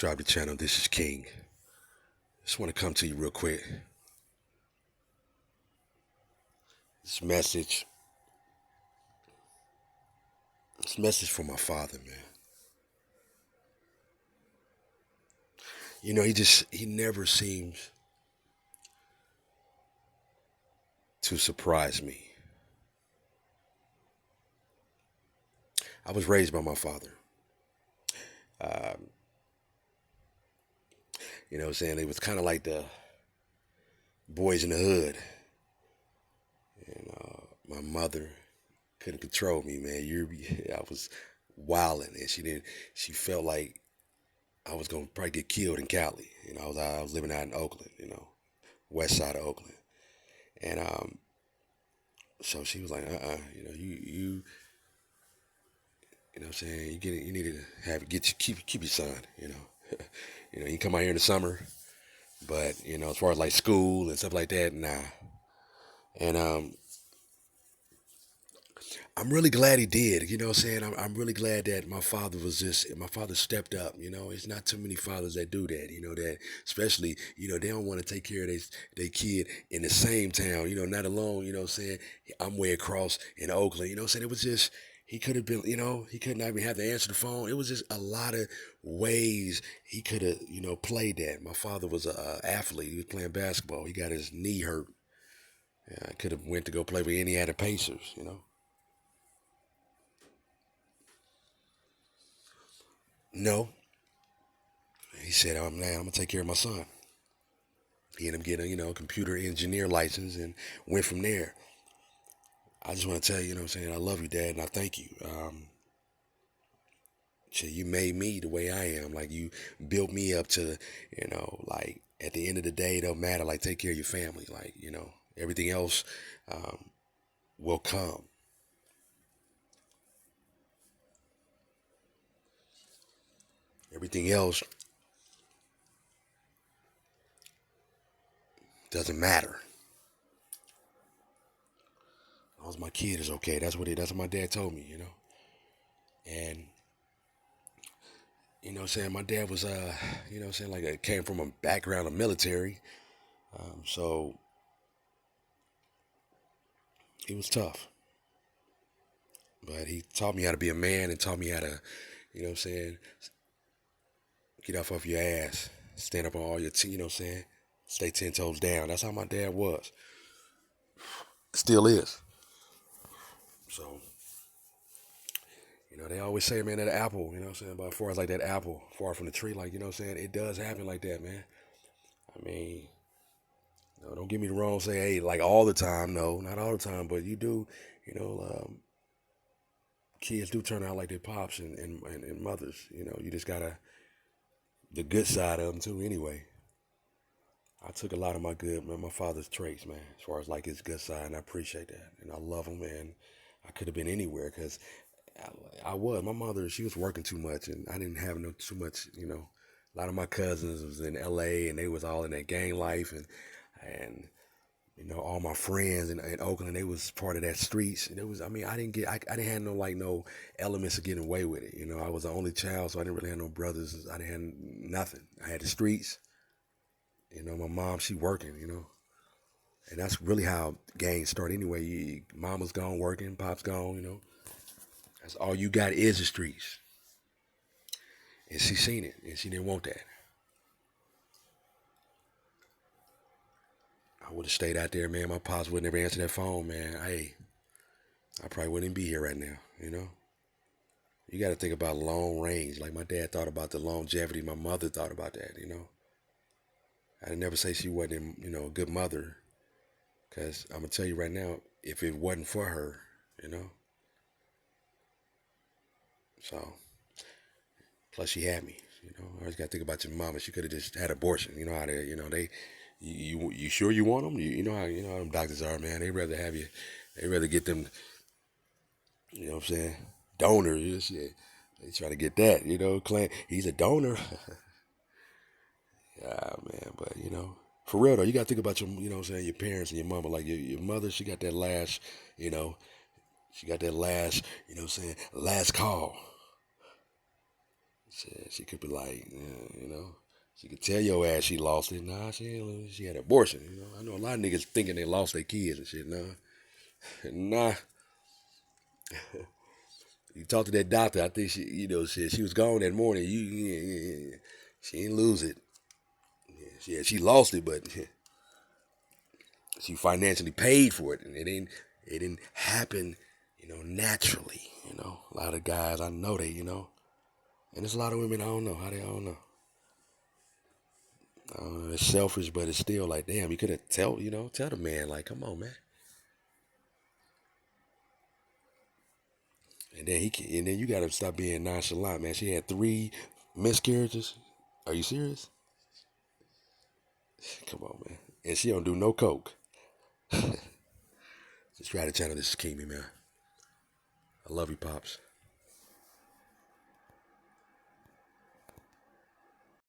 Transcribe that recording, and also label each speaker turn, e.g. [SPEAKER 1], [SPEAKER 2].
[SPEAKER 1] Subscribe to the channel. This is King. Just want to come to you real quick. This message. This message for my father, man. You know, he never seems to surprise me. I was raised by my father. Um, you know what I'm saying? It was kind of like the boys in the hood. And my mother couldn't control me, man. I was wilding, and she felt like I was gonna probably get killed in Cali. You know, I was living out in Oakland, west side of Oakland, and so she was like, you know what I'm saying, you need to keep your son, you come out here in the summer, but as far as like school and stuff like that, nah. And I'm really glad he did. You know what I'm saying? I'm really glad that my father stepped up. It's not too many fathers that do that, that especially, they don't want to take care of their kid in the same town, not alone, you know what I'm saying? I'm way across in Oakland, you know what I'm saying? It was just, he could have been, he couldn't even have to answer the phone. It was just a lot of ways he could have, played that. My father was a athlete. He was playing basketball. He got his knee hurt. I could have went to go play with Indiana Pacers. No, he said, man, I'm gonna take care of my son. He ended up getting a computer engineer license and went from there. I just want to tell you, what I'm saying, I love you, Dad, and I thank you. Shit, you made me the way I am. Like, you built me up to, like, at the end of the day, it don't matter. Like, take care of your family. Like, everything else um, will come. Everything else doesn't matter. As long as my kid is okay, that's what my dad told me. And what I'm saying, my dad was what I'm saying, like, came from a background of military. So he was tough. But he taught me how to be a man and taught me how to, what I'm saying, get off your ass, stand up on all your, you know what I'm saying, stay 10 toes down. That's how my dad was. Still is. So, they always say, man, that apple, you know what I'm saying, but as far as like that apple far from the tree, like, you know what I'm saying, it does happen like that, man. I mean, don't get me wrong, say, hey, like all the time. No, not all the time, but you do, you know, kids do turn out like their pops and mothers. You just gotta, the good side of them too, anyway. I took a lot of my father's traits, man, as far as like his good side, and I appreciate that, and I love him, and I could have been anywhere because my mother, she was working too much, and I didn't have no too much, A lot of my cousins was in L.A. and they was all in that gang life, and all my friends in Oakland, they was part of that streets, and it was, I mean, I didn't have no like no elements of getting away with it. I was the only child, so I didn't really have no brothers. I didn't have nothing. I had the streets. My mom, she working. And that's really how gangs start anyway. Mama's gone working, pop's gone. That's all you got is the streets. And she seen it, and she didn't want that. I would have stayed out there, man. My pops would never answer that phone, man. I probably wouldn't be here right now. You got to think about long range. Like my dad thought about the longevity. My mother thought about that. I'd never say she wasn't, a good mother. Because I'm going to tell you right now, if it wasn't for her, you know. So, plus she had me. I always got to think about your mama. She could have just had abortion. You know how they, you sure you want them? You know how them doctors are, man. They rather have you, they rather get them, you know what I'm saying, donors. Shit. They try to get that, claim he's a donor. Yeah, man, but for real though, you gotta think about your, what I'm saying, your parents and your mama. Like your mother, she got that last, she got that last, what I'm saying, last call. She could be like, you know, she could tell your ass she lost it. Nah, she ain't lose. She had an abortion. You know, I know a lot of niggas thinking they lost their kids and shit. Nah, nah. You talk to that doctor. I think she, you know, she was gone that morning. She ain't lose it. She lost it, but she financially paid for it, and it didn't happen, you know, naturally. You know, a lot of guys I know they, you know, and there's a lot of women I don't know how they I don't know. It's selfish, but it's still like, damn, you could have tell the man, like, come on, man. And then you gotta stop being nonchalant, man. She had 3 miscarriages. Are you serious? Come on, man. And she don't do no coke. Just try to channel this is Kimi, man. I love you, pops.